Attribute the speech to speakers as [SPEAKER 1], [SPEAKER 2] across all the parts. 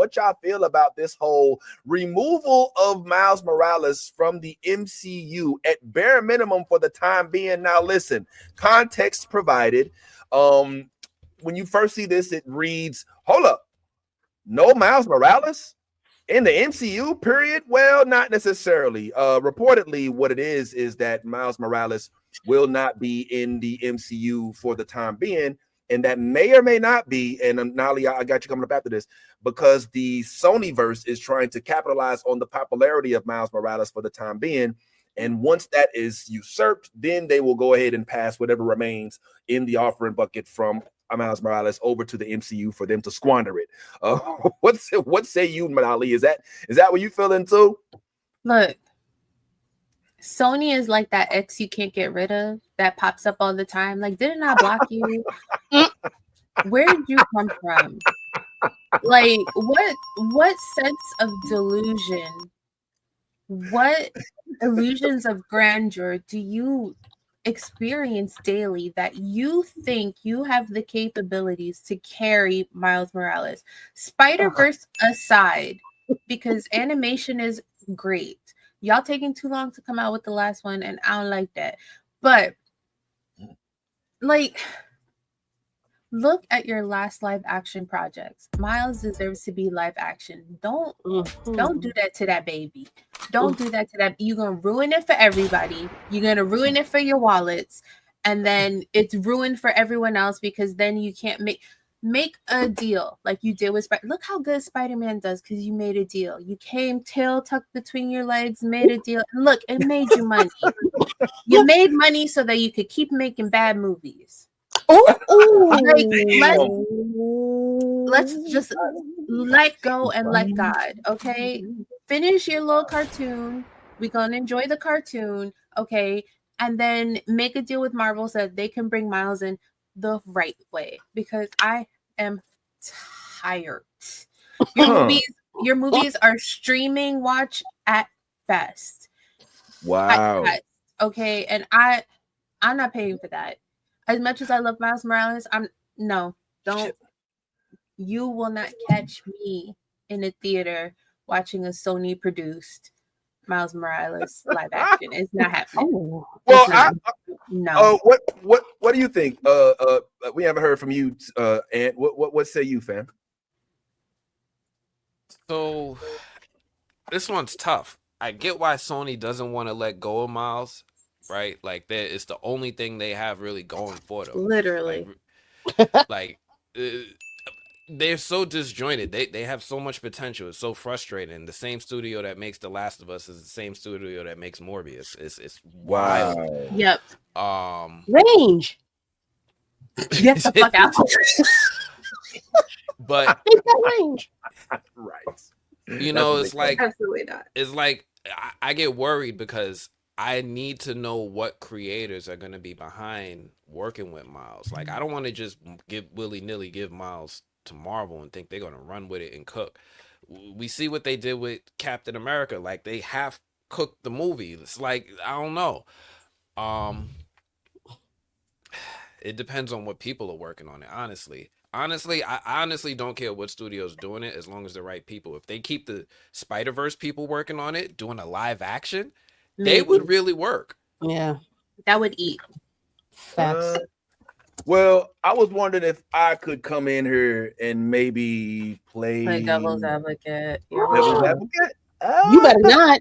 [SPEAKER 1] what y'all feel about this whole removal of Miles Morales from the MCU at bare minimum for the time being. Now, listen, context provided. When you first see this, it reads, hold up, no Miles Morales in the MCU, period? Well, not necessarily. Reportedly, what it is that Miles Morales will not be in the MCU for the time being, and that may or may not be, and Nali, I got you coming up after this, because the Sonyverse is trying to capitalize on the popularity of Miles Morales for the time being. And once that is usurped, then they will go ahead and pass whatever remains in the offering bucket from Miles Morales over to the MCU for them to squander it. What say you, Manali? Is that what you feeling too?
[SPEAKER 2] Look, Sony is like that ex you can't get rid of that pops up all the time. Like, didn't I block you? Where did you come from? Like, what sense of delusion? What illusions of grandeur do you experience daily that you think you have the capabilities to carry Miles Morales? Spider-Verse aside, because animation is great. Y'all taking too long to come out with the last one, and I don't like that. But like, look at your last live action projects. Miles deserves to be live action. Don't do that to that baby. Don't do that to that. You're gonna ruin it for everybody. You're gonna ruin it for your wallets, and then it's ruined for everyone else because then you can't make a deal like you did with Spider. Look how good Spider-Man does because you made a deal. You came tail tucked between your legs, made a deal. And look, it made you money. You made money so that you could keep making bad movies. Let's just let go and let God, okay? Finish your little cartoon. We're gonna enjoy the cartoon, okay? And then make a deal with Marvel so that they can bring Miles in the right way, because I am tired. Your movies are streaming watch at best.
[SPEAKER 1] Wow.
[SPEAKER 2] Okay, and I'm not paying for that. As much as I love Miles Morales, you will not catch me in a theater watching a Sony produced Miles Morales live action. It's not happening.
[SPEAKER 1] No. What do you think? We haven't heard from you, and what say you, fam?
[SPEAKER 3] So this one's tough. I get why Sony doesn't want to let go of Miles, right? Like, it's the only thing they have really going for them.
[SPEAKER 2] Literally.
[SPEAKER 3] They're so disjointed. They have so much potential. It's so frustrating. The same studio that makes The Last of Us is the same studio that makes Morbius. It's wild.
[SPEAKER 2] Yep.
[SPEAKER 4] Range.
[SPEAKER 2] Get the fuck out.
[SPEAKER 3] But
[SPEAKER 4] range.
[SPEAKER 1] Right.
[SPEAKER 3] You know, it's like
[SPEAKER 2] absolutely not.
[SPEAKER 3] It's like I get worried because I need to know what creators are going to be behind working with Miles. Like, I don't want to just willy-nilly give Miles to Marvel and think they're going to run with it and cook. We see what they did with Captain America. Like, they half cooked the movie. It's like, I don't know. It depends on what people are working on it, honestly. I honestly don't care what studio's doing it as long as the right people. If they keep the Spider-Verse people working on it, doing a live action, they would really work.
[SPEAKER 4] Yeah.
[SPEAKER 2] That would eat.
[SPEAKER 4] Facts.
[SPEAKER 1] Well, I was wondering if I could come in here and maybe play
[SPEAKER 2] devil's advocate.
[SPEAKER 1] Devil's advocate?
[SPEAKER 4] You better not.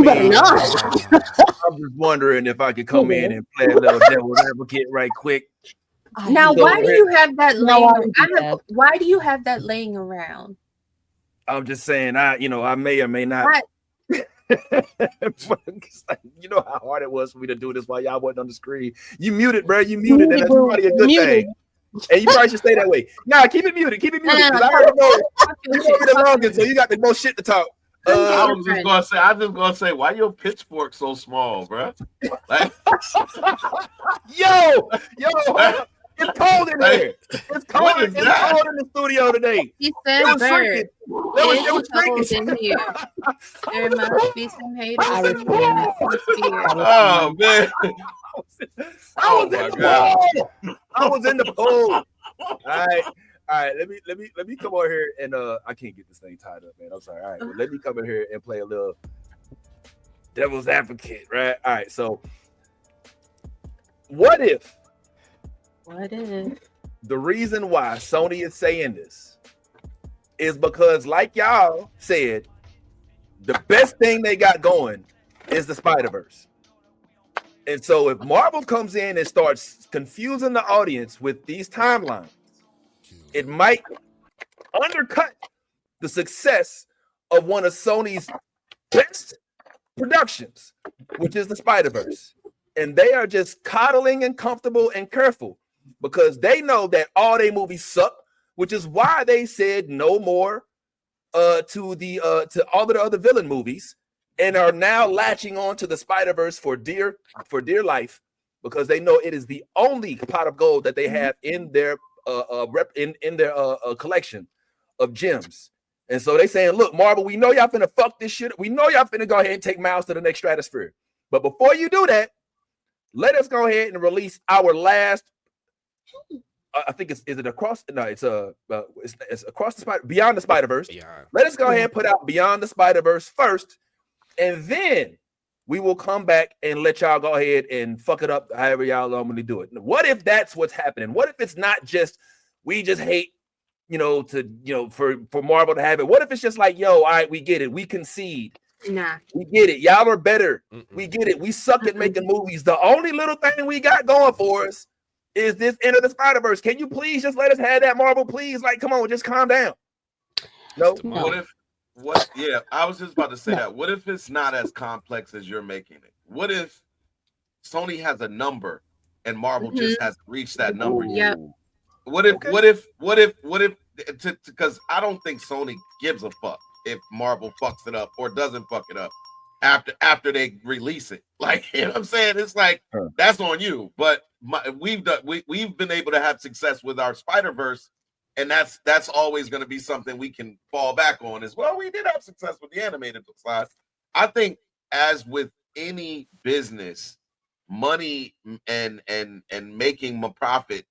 [SPEAKER 4] Better not.
[SPEAKER 1] I'm just wondering if I could come in and play a little devil's advocate right quick.
[SPEAKER 2] Now, why do you have that laying? Why do you have that laying around?
[SPEAKER 1] I'm just saying, I may or may not. You know how hard it was for me to do this while y'all wasn't on the screen. You muted, bro. You muted, and that's probably a good thing. And you probably should stay that way. Nah, keep it muted. Keep it muted. I already know you're gonna be the longest, so you got the most shit to talk.
[SPEAKER 5] I was just gonna say, why your pitchfork so small, bro? Like,
[SPEAKER 1] yo, it's cold in here. It's cold. It's cold in the studio today.
[SPEAKER 2] He said, "Bird, it's cold in here. There must be some haters in the atmosphere."
[SPEAKER 5] Oh man,
[SPEAKER 1] I was in the pool. All right. All right, let me come over here and I can't get this thing tied up, man. I'm sorry. All right, well, let me come in here and play a little devil's advocate, right? All right, so what if the reason why Sony is saying this is because, like y'all said, the best thing they got going is the Spider-Verse. And so if Marvel comes in and starts confusing the audience with these timelines, it might undercut the success of one of Sony's best productions, which is the Spider-Verse. And they are just coddling and comfortable and careful because they know that all their movies suck, which is why they said no more to all of the other villain movies, and are now latching on to the Spider-Verse for dear life, because they know it is the only pot of gold that they have in their collection of gems. And so they saying, look, Marvel, we know y'all finna fuck this shit. We know y'all finna go ahead and take Miles to the next stratosphere. But before you do that, let us go ahead and release our last. I think it's across the Beyond the Spider-Verse. Let us go ahead and put out Beyond the Spider-Verse first, and then we will come back and let y'all go ahead and fuck it up however y'all normally do it. What if that's what's happening? What if it's not just we just hate, for Marvel to have it? What if it's just like, yo, all right, we get it, we concede.
[SPEAKER 2] Nah,
[SPEAKER 1] we get it. Y'all are better. We get it. We suck at making movies. The only little thing we got going for us is this Into the Spider-Verse. Can you please just let us have that, Marvel? Please, like, come on, just calm down. No.
[SPEAKER 5] Yeah, I was just about to say that. What if it's not as complex as you're making it? What if Sony has a number and Marvel just has reached that number?
[SPEAKER 2] Yep.
[SPEAKER 5] What if? Because I don't think Sony gives a fuck if Marvel fucks it up or doesn't fuck it up after they release it. Like, you know what I'm saying? It's like that's on you. But we've been able to have success with our Spider-Verse, and that's always going to be something we can fall back on as well. We did have success with the animated side. I think, as with any business, money and making a profit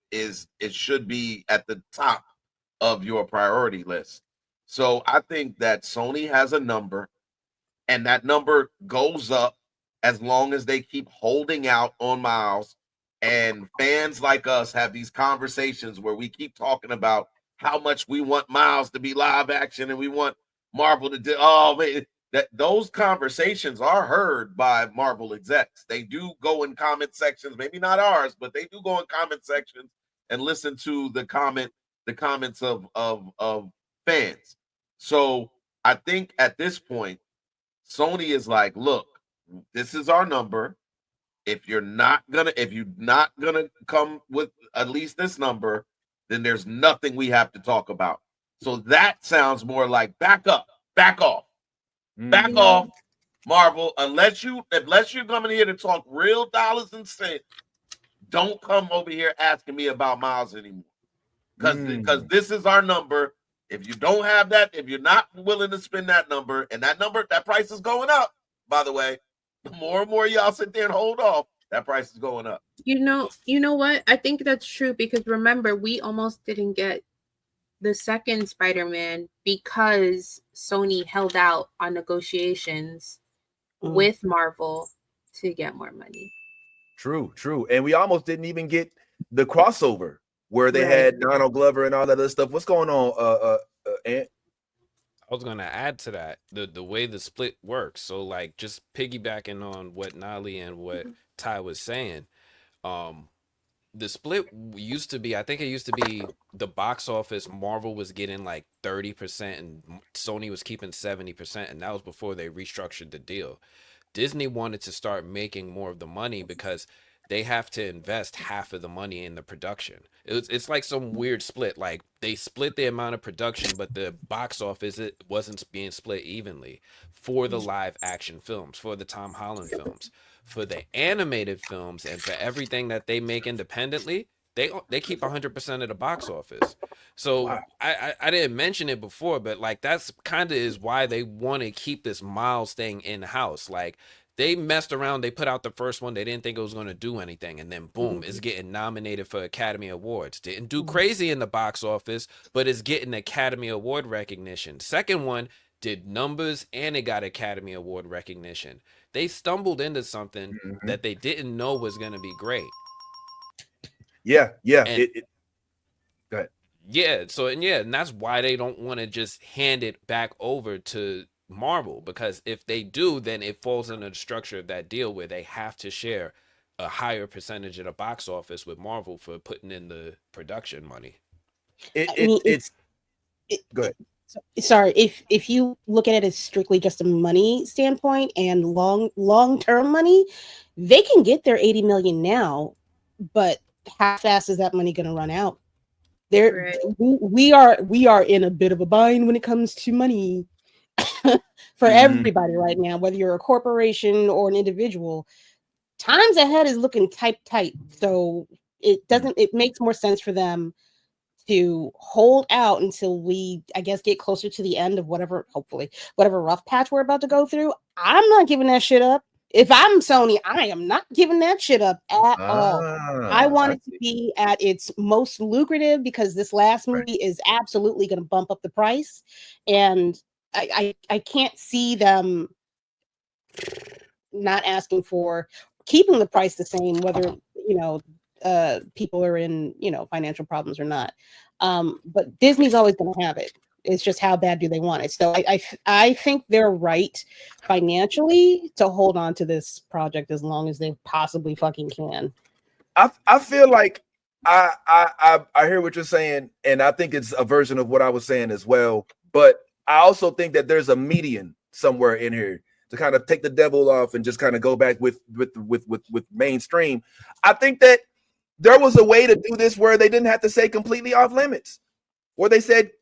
[SPEAKER 5] should be at the top of your priority list. So I think that Sony has a number, and that number goes up as long as they keep holding out on Miles. And fans like us have these conversations where we keep talking about how much we want Miles to be live action and we want Marvel to do. Oh man, those conversations are heard by Marvel execs. They do go in comment sections, maybe not ours, but they do go in comment sections and listen to the comments of fans. So I think at this point, Sony is like, look, this is our number. If you're not gonna come with at least this number, then there's nothing we have to talk about. So that sounds more like back up, back off, back off, Marvel. Unless you're coming here to talk real dollars and cents, don't come over here asking me about Miles anymore. Because this is our number. If you don't have that, if you're not willing to spend that number, and that price is going up, by the way. The more and more y'all sit there and hold off, that price is going up.
[SPEAKER 2] You know what? I think that's true, because remember, we almost didn't get the second Spider-Man because Sony held out on negotiations with Marvel to get more money.
[SPEAKER 1] True. And we almost didn't even get the crossover where they had Donald Glover and all that other stuff. What's going on, Ant?
[SPEAKER 3] I was going to add to that the way the split works. So, like, just piggybacking on what Nali and what Ty was saying, the split used to be, I think it used to be the box office. Marvel was getting like 30% and Sony was keeping 70%, and that was before they restructured the deal. Disney wanted to start making more of the money because they have to invest half of the money in the production. It's like some weird split. Like, they split the amount of production, but the box office, it wasn't being split evenly for the live action films, for the Tom Holland films, for the animated films, and for everything that they make independently. They keep 100% of the box office. So wow. I didn't mention it before, but like that's kind of is why they want to keep this Miles thing in house. Like, They messed around. They put out the first one. They didn't think it was going to do anything. And then boom, it's getting nominated for Academy Awards. Didn't do crazy in the box office, but it's getting Academy Award recognition. Second one did numbers and it got Academy Award recognition. They stumbled into something that they didn't know was going to be great.
[SPEAKER 1] Yeah.
[SPEAKER 3] And
[SPEAKER 1] Go ahead.
[SPEAKER 3] Yeah. So, and that's why they don't want to just hand it back over to Marvel, because if they do, then it falls into the structure of that deal where they have to share a higher percentage of the box office with Marvel for putting in the production money.
[SPEAKER 1] It's go ahead.
[SPEAKER 4] Sorry, if you look at it as strictly just a money standpoint and long-term money, they can get their 80 million now, but how fast is that money going to run out? We are in a bit of a bind when it comes to money. For everybody right now, whether you're a corporation or an individual, times ahead is looking tight. So it makes more sense for them to hold out until we, I guess, get closer to the end of whatever rough patch we're about to go through. I'm not giving that shit up. If I'm Sony, I am not giving that shit up at all. I want it to be at its most lucrative, because this last movie is absolutely going to bump up the price, and I can't see them not asking for keeping the price the same, whether people are in financial problems or not. But Disney's always going to have it. It's just how bad do they want it? So I think they're right financially to hold on to this project as long as they possibly fucking can.
[SPEAKER 1] I feel like I hear what you're saying, and I think it's a version of what I was saying as well. But I also think that there's a median somewhere in here to kind of take the devil off and just kind of go back with mainstream. I think that there was a way to do this where they didn't have to say completely off limits, where they said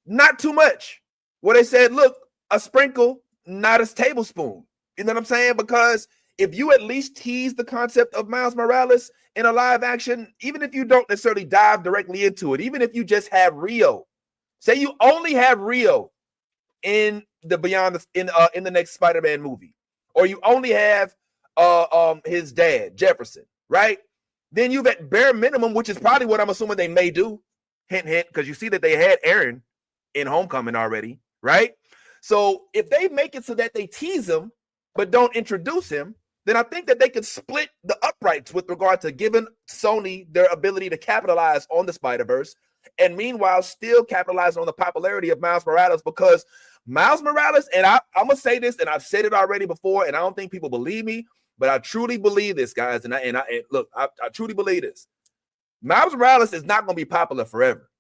[SPEAKER 1] not too much, where they said, look, a sprinkle, not a tablespoon. You know what I'm saying? Because if you at least tease the concept of Miles Morales in a live action, even if you don't necessarily dive directly into it, even if you just have Rio, say you only have Rio in the in the next Spider-Man movie, or you only have his dad, Jefferson, right? Then you've at bare minimum, which is probably what I'm assuming they may do, hint, because you see that they had Aaron in Homecoming already, right? So if they make it so that they tease him, but don't introduce him, then I think that they could split the uprights with regard to giving Sony their ability to capitalize on the Spider-Verse, and meanwhile still capitalize on the popularity of Miles Morales, because Miles Morales, and I'm going to say this, and I've said it already before, and I don't think people believe me, but I truly believe this, guys, and I truly believe this. Miles Morales is not going to be popular forever.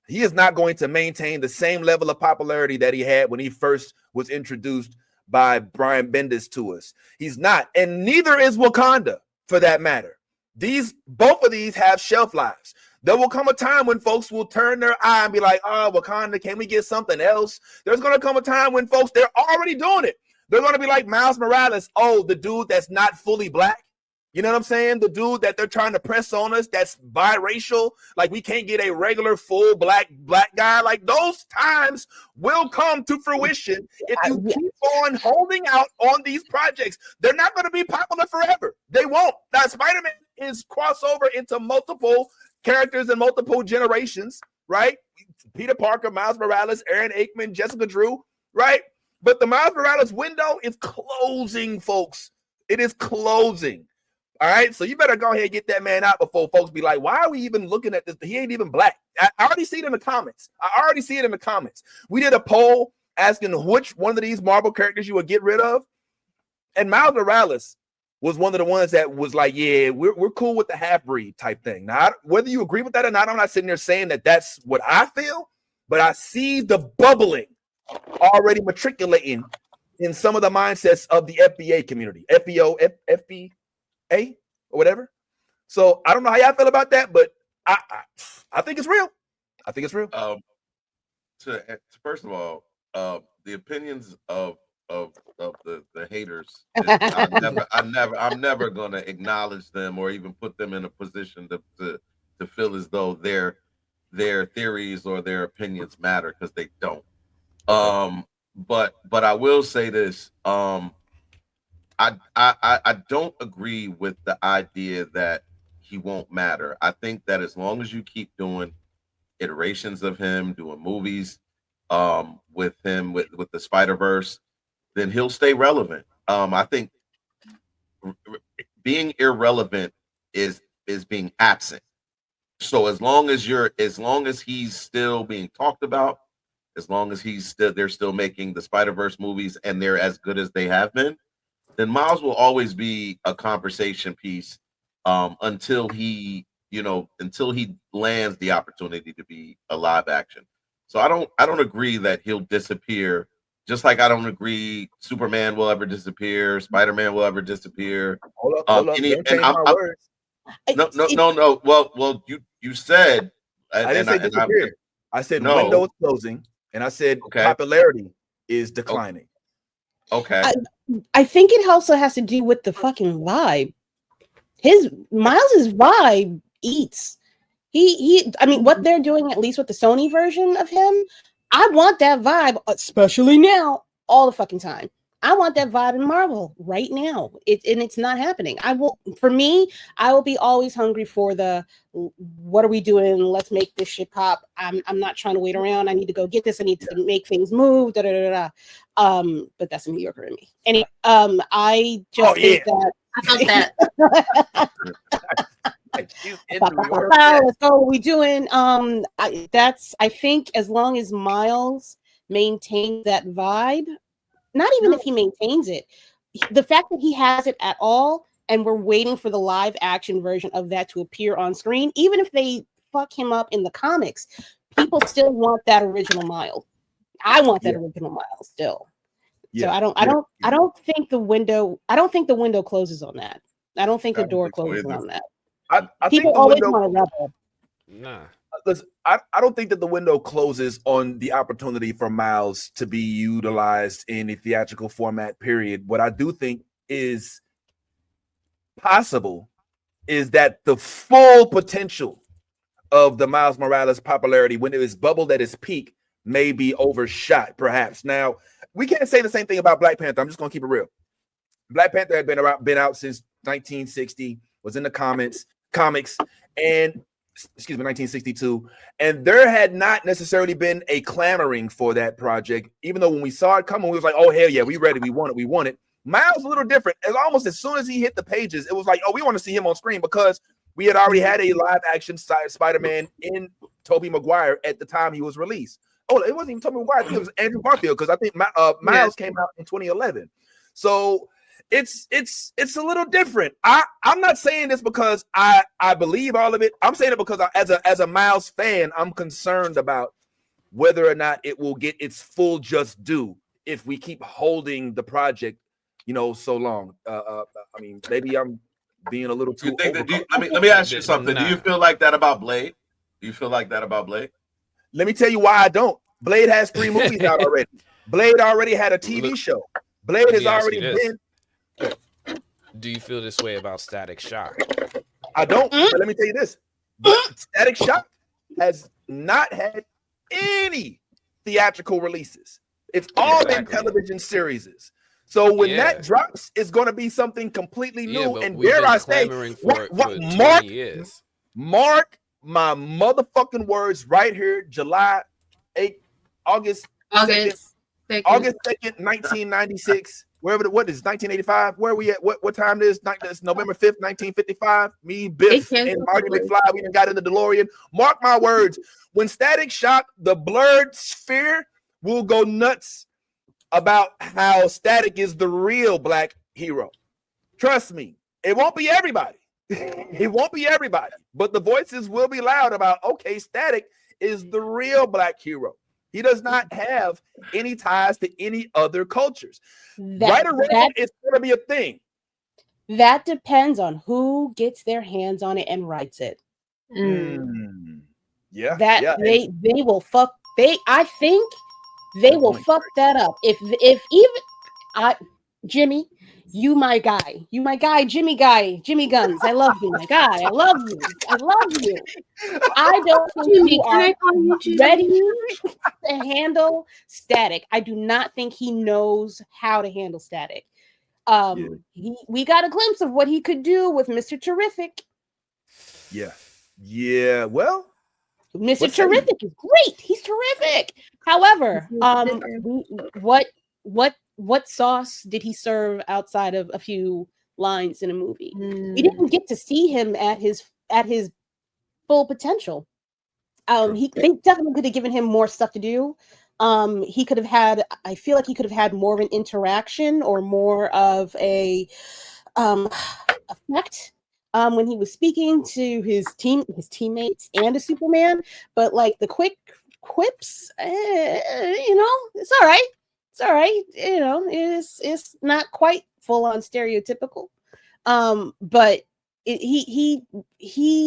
[SPEAKER 1] He is not going to maintain the same level of popularity that he had when he first was introduced by Brian Bendis to us. He's not, and neither is Wakanda, for that matter. Both of these have shelf lives. There will come a time when folks will turn their eye and be like, oh, Wakanda, can we get something else? There's going to come a time when folks, they're already doing it. They're going to be like Miles Morales, oh, the dude that's not fully black. You know what I'm saying? The dude that they're trying to press on us that's biracial. Like, we can't get a regular full black guy. Like, those times will come to fruition if you keep on holding out on these projects. They're not going to be popular forever. They won't. Now, Spider-Man is crossover into multiple characters and multiple generations, right? Peter Parker, Miles Morales, Aaron Aikman, Jessica Drew, right? But the Miles Morales window is closing, folks. It is closing. All right, so you better go ahead and get that man out before folks be like, why are we even looking at this? He ain't even black. I already see it in the comments. We did a poll asking which one of these Marvel characters you would get rid of. And Miles Morales was one of the ones that was like, yeah, we're cool with the half-breed type thing. Now, whether you agree with that or not, I'm not sitting there saying that that's what I feel, but I see the bubbling already matriculating in some of the mindsets of the FBA community, FBA or whatever. So I don't know how y'all feel about that, but I think it's real. I think it's real.
[SPEAKER 5] First of all, the opinions of the haters, I'm never going to acknowledge them or even put them in a position to feel as though their theories or their opinions matter, because they don't. But I will say this. I don't agree with the idea that he won't matter. I think that as long as you keep doing iterations of him, doing movies with him with the Spider-Verse, then he'll stay relevant. I think being irrelevant is being absent. So as long as he's still being talked about, as long as they're still making the Spider-Verse movies and they're as good as they have been, then Miles will always be a conversation piece until he lands the opportunity to be a live action. So I don't agree that he'll disappear. Just like I don't agree Superman will ever disappear, Spider-Man will ever disappear.
[SPEAKER 1] Hold up. Don't change my words.
[SPEAKER 5] No. Well, you said
[SPEAKER 1] I didn't say disappear. I said
[SPEAKER 5] no.
[SPEAKER 1] window is closing, and I said popularity is declining.
[SPEAKER 5] Okay.
[SPEAKER 4] I think it also has to do with the fucking vibe. Miles's vibe eats. I mean, what they're doing, at least with the Sony version of him, I want that vibe, especially now, all the fucking time. I want that vibe in Marvel right now. It's not happening. I will be always hungry for the what are we doing? Let's make this shit pop. I'm not trying to wait around. I need to go get this. I need to make things move. But that's a New Yorker in me. Anyway, I just think that
[SPEAKER 2] I felt that.
[SPEAKER 4] Let's go. What are we doing? I think as long as Miles maintains that vibe. Not even if he maintains it, the fact that he has it at all, and we're waiting for the live action version of that to appear on screen, even if they fuck him up in the comics, people still want that original Miles. I want that original Miles still. So I don't think the window closes on that. I don't think the door closes on that.
[SPEAKER 1] I
[SPEAKER 4] people
[SPEAKER 1] think the
[SPEAKER 4] always
[SPEAKER 1] window,
[SPEAKER 4] want to rebel.
[SPEAKER 3] Nah.
[SPEAKER 1] Listen, I don't think that the window closes on the opportunity for Miles to be utilized in a theatrical format, period. What I do think is possible is that the full potential of the Miles Morales popularity, when it is bubbled at its peak, may be overshot, perhaps. Now, we can't say the same thing about Black Panther. I'm just going to keep it real. Black Panther had been out since 1960, was in the comics, and 1962, and there had not necessarily been a clamoring for that project, even though when we saw it coming, we was like, oh, hell yeah, we ready, we want it. Miles a little different. Almost as soon as he hit the pages, it was like, oh, we want to see him on screen, because we had already had a live action Spider-Man in Tobey Maguire at the time he was released. Oh, it wasn't even Tobey Maguire, I think it was Andrew Garfield, because I think Miles came out in 2011. So it's a little different. I'm not saying this because I believe all of it. I'm saying it because as a Miles fan, I'm concerned about whether or not it will get its full just due if we keep holding the project, so long. I mean, maybe I'm being a little too.
[SPEAKER 5] Let me ask you something. Do you feel like that about Blade?
[SPEAKER 1] Let me tell you why I don't. Blade has 3 movies out already. Blade already had a TV show. Blade has already been.
[SPEAKER 3] Do you feel this way about Static Shock?
[SPEAKER 1] I don't, but let me tell you this. Static Shock has not had any theatrical releases. It's all been television series. So when that drops, it's going to be something completely new. And dare I say, mark my motherfucking words right here, July 8th, August 2nd, 1996. What is 1985? Where are we at? What time it is? It's November 5th, 1955. Me, Biff, and Marty McFly. We done got in the DeLorean. Mark my words. When Static Shock, the Blerd Sphere will go nuts about how Static is the real Black hero. Trust me, it won't be everybody. It won't be everybody, but the voices will be loud about, okay, Static is the real Black hero. He does not have any ties to any other cultures. Right or wrong, it's going to be a thing.
[SPEAKER 4] That depends on who gets their hands on it and writes it.
[SPEAKER 1] Yeah.
[SPEAKER 4] They will fuck. I think they will fuck that up. If even Jimmy, you my guy, Jimmy Guns. I love you, my guy. I love you. I don't think you are ready to handle Static. I do not think he knows how to handle Static. We got a glimpse of what he could do with Mr. Terrific.
[SPEAKER 1] Yeah. Well,
[SPEAKER 4] Mr. Terrific is great. He's terrific. However, what sauce did he serve outside of a few lines in a movie? We didn't get to see him at his full potential. They definitely could have given him more stuff to do. He could have had, I feel like he could have had more of an interaction or more of a effect when he was speaking to his teammates and to Superman. But like the quick quips, it's all right. It's all right. It's not quite full on stereotypical. But he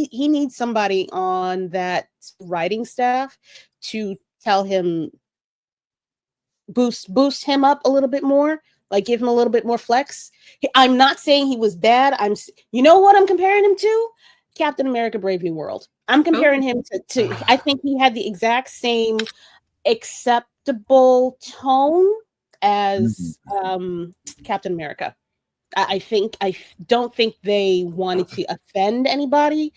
[SPEAKER 4] needs somebody on that writing staff to tell him, boost him up a little bit more, like give him a little bit more flex. I'm not saying he was bad. You know what I'm comparing him to? Captain America: Brave New World. I'm comparing him to I think he had the exact same acceptable tone as Captain America. I don't think they wanted to offend anybody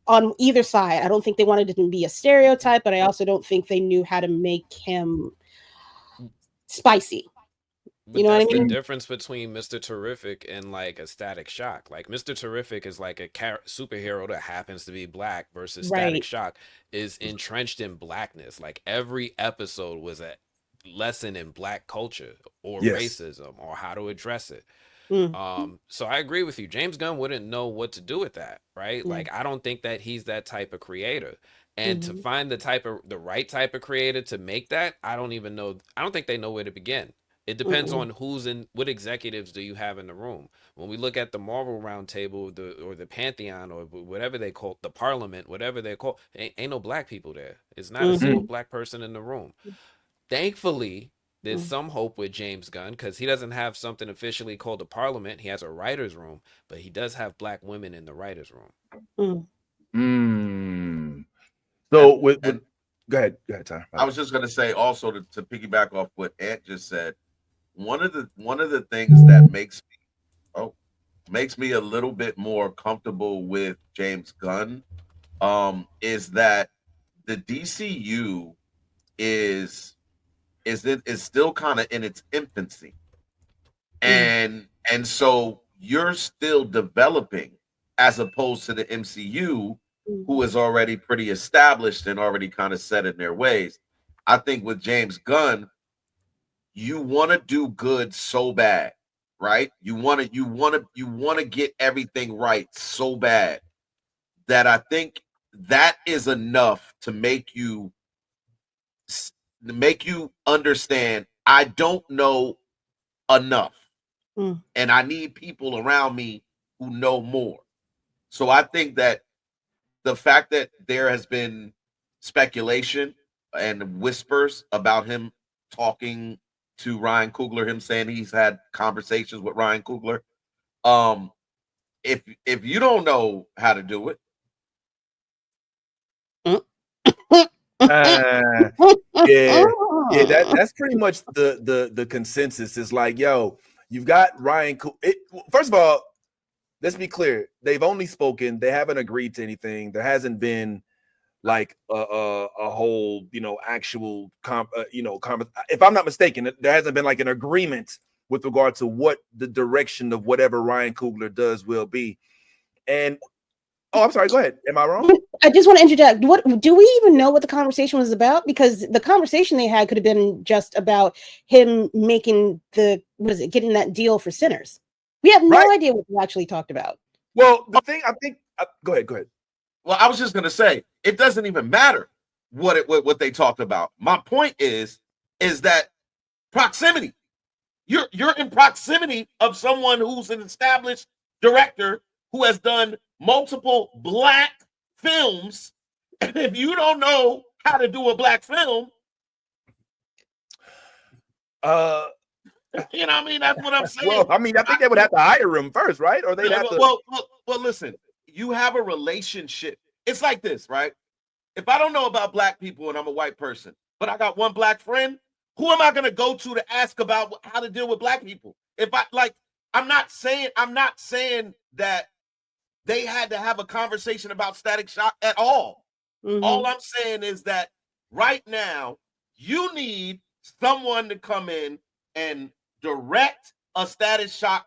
[SPEAKER 4] on either side. I don't think they wanted it to be a stereotype, but I also don't think they knew how to make him spicy.
[SPEAKER 3] But
[SPEAKER 4] you know what I mean?
[SPEAKER 3] The difference between Mr. Terrific and like a Static Shock. Like Mr. Terrific is like a superhero that happens to be black versus Static Shock is entrenched in blackness. Like every episode was a lesson in black culture or racism or how to address it. So I agree with you. James Gunn wouldn't know what to do with that, right? Like I don't think that he's that type of creator. And to find the right type of creator to make that, I don't even know. I don't think they know where to begin. It depends on what executives do you have in the room. When we look at the Marvel Roundtable or the Pantheon or whatever they call the Parliament, whatever they call, ain't no black people there. It's not a single black person in the room. Thankfully, there's some hope with James Gunn because he doesn't have something officially called the Parliament. He has a writer's room, but he does have black women in the writer's room.
[SPEAKER 1] So go ahead, Ty.
[SPEAKER 5] I was just going to say also to piggyback off what Ant just said. One of the things that makes me a little bit more comfortable with James Gunn is that the DCU is still kind of in its infancy, and so you're still developing as opposed to the MCU, who is already pretty established and already kind of set in their ways. I think with James Gunn, you want to do good so bad, right? You want to get everything right so bad that I think that is enough to make you understand I don't know enough, and I need people around me who know more. So I think that the fact that there has been speculation and whispers about him talking to Ryan Coogler, him saying he's had conversations with Ryan Coogler. If you don't know how to do it,
[SPEAKER 1] that's pretty much the consensus. Is like, yo, you've got Ryan. First of all, let's be clear. They've only spoken. They haven't agreed to anything. There hasn't been like a whole, actual if I'm not mistaken, there hasn't been like an agreement with regard to what the direction of whatever Ryan Coogler does will be. And I'm sorry, go ahead. Am I wrong?
[SPEAKER 4] I just want to interject. What do we even know what the conversation was about? Because the conversation they had could have been just about him making getting that deal for Sinners. We have no idea what we actually talked about.
[SPEAKER 1] Well, the thing I think go ahead.
[SPEAKER 5] Well, I was just going to say, it doesn't even matter what they talked about. My point is that proximity. You're in proximity of someone who's an established director who has done multiple black films, and if you don't know how to do a black film, you know what I mean? That's what I'm saying.
[SPEAKER 1] Well, I mean, I think they would have to hire him first, right? Or they'd have to.
[SPEAKER 5] Well, listen. You have a relationship. It's like this, right? If I don't know about black people and I'm a white person, but I got one black friend, who am I going to go to ask about how to deal with black people? If I I'm not saying that they had to have a conversation about Static Shock at all.
[SPEAKER 4] Mhm.
[SPEAKER 5] All I'm saying is that right now you need someone to come in and direct a Static Shock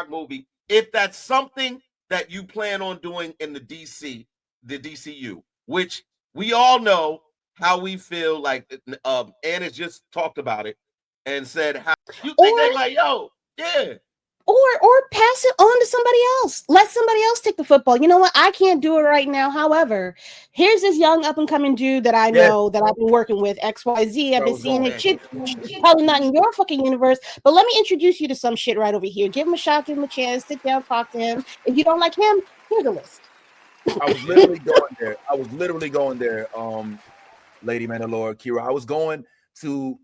[SPEAKER 5] movie if that's something that you plan on doing in the DCU, which we all know how we feel. Like Ann has just talked about it and said how you think they're like, yo, yeah.
[SPEAKER 4] Or pass it on to somebody else. Let somebody else take the football. You know what? I can't do it right now. However, here's this young up and coming dude that I know that I've been working with, XYZ. I've been seeing his shit. Probably not in your fucking universe, but let me introduce you to some shit right over here. Give him a shot, give him a chance, sit down, talk to him. If you don't like him, here's a list.
[SPEAKER 1] I was literally going there. Lady Mandalore, Kira. I was going to.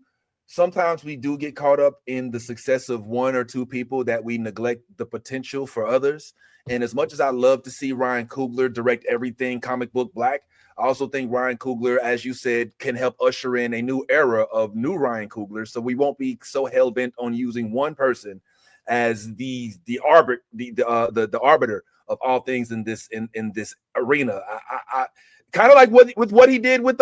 [SPEAKER 1] Sometimes we do get caught up in the success of one or two people that we neglect the potential for others. And as much as I love to see Ryan Coogler direct everything comic book black, I also think Ryan Coogler, as you said, can help usher in a new era of new Ryan Coogler. So we won't be so hell bent on using one person as the arbiter of all things in this arena. I kind of like what he did with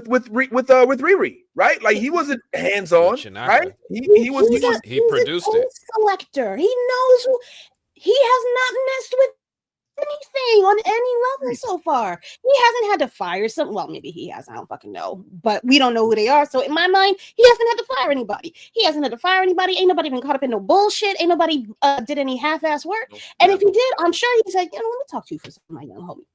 [SPEAKER 1] Riri, right? Like he wasn't hands on, right?
[SPEAKER 3] He produced it.
[SPEAKER 4] Selector. He knows he has not messed with anything on any level so far. He hasn't had to fire some. Well, maybe he has. I don't fucking know, but we don't know who they are. So in my mind, he hasn't had to fire anybody. Ain't nobody been caught up in no bullshit. Ain't nobody did any half-ass work. And if he did, I'm sure he's like, let me talk to you for something, my young homie.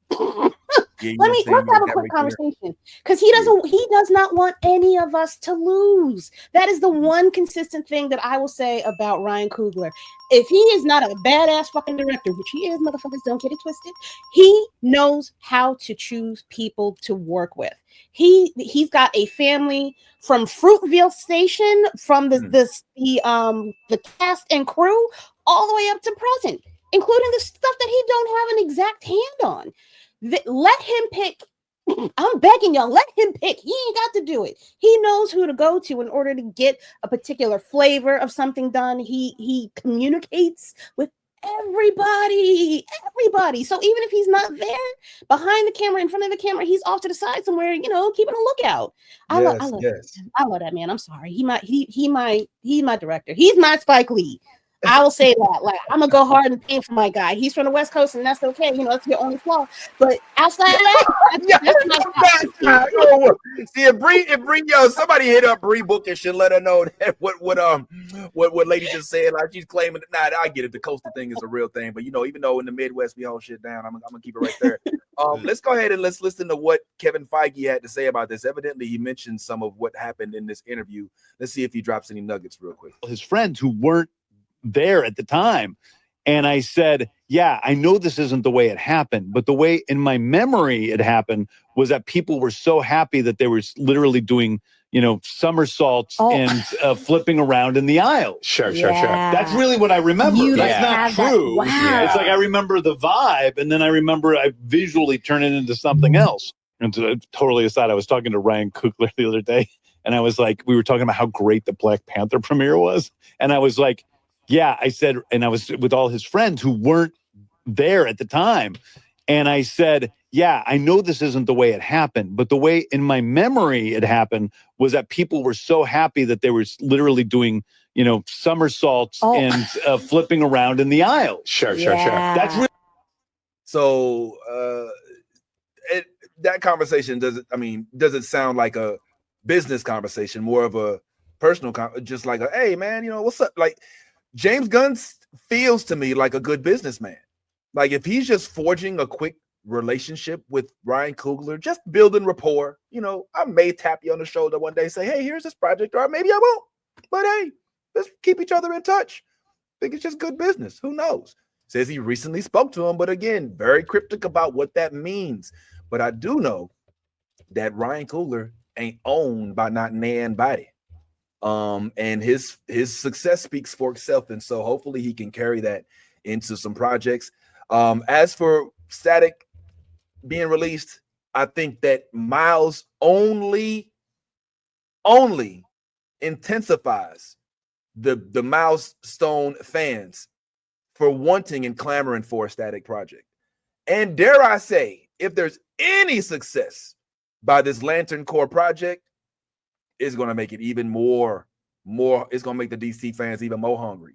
[SPEAKER 4] Let's have a quick conversation, because he does not want any of us to lose. That is the one consistent thing that I will say about Ryan Coogler. If he is not a badass fucking director, which he is, motherfuckers, don't get it twisted, he knows how to choose people to work with. He's got a family from Fruitvale Station, from the cast and crew, all the way up to present, including the stuff that he don't have an exact hand on. Let him pick. I'm begging y'all, let him pick. He ain't got to do it. He knows who to go to in order to get a particular flavor of something done. He communicates with everybody. So even if he's not there behind the camera, in front of the camera, he's off to the side somewhere, keeping a lookout. I love that man. I'm sorry. He my director. He's my Spike Lee. I will say that. Like, I'm gonna go hard and paint for my guy. He's from the West Coast, and that's okay. That's your only flaw. But outside of that,
[SPEAKER 1] see, if Bree, somebody hit up Bree Book and should let her know that what lady just said. Like, she's claiming that. Nah, I get it. The coastal thing is a real thing, but even though in the Midwest we hold shit down, I'm gonna keep it right there. Let's go ahead and let's listen to what Kevin Feige had to say about this. Evidently, he mentioned some of what happened in this interview. Let's see if he drops any nuggets real quick.
[SPEAKER 6] His friends who weren't there at the time, and I said, yeah, I know this isn't the way it happened, but the way in my memory it happened was that people were so happy that they were literally doing somersaults and flipping around in the aisle.
[SPEAKER 7] Sure.
[SPEAKER 6] That's really what I remember. That's not true.
[SPEAKER 2] Wow.
[SPEAKER 6] It's like I remember the vibe, and then I remember I visually turn it into something else. And totally aside, I was talking to Ryan Coogler the other day, and I was like, we were talking about how great the Black Panther premiere was, and I was like, yeah, I said, and I was with all his friends who weren't there at the time. And I said, yeah, I know this isn't the way it happened, but the way in my memory it happened was that people were so happy that they were literally doing, somersaults and flipping around in the aisle.
[SPEAKER 7] Sure.
[SPEAKER 6] That's really.
[SPEAKER 1] So that conversation doesn't sound like a business conversation, more of a personal just like hey man, what's up? Like, James Gunn feels to me like a good businessman. Like, if he's just forging a quick relationship with Ryan Coogler, just building rapport, I may tap you on the shoulder one day, say, hey, here's this project, or maybe I won't. But hey, let's keep each other in touch. I think it's just good business. Who knows? Says he recently spoke to him, but again, very cryptic about what that means. But I do know that Ryan Coogler ain't owned by not nan body. And his success speaks for itself, and so hopefully he can carry that into some projects. As for Static being released, I think that Miles only intensifies the Milestone fans for wanting and clamoring for a Static project. And dare I say, if there's any success by this Lantern Corps project, it's going to make it even more, it's going to make the DC fans even more hungry.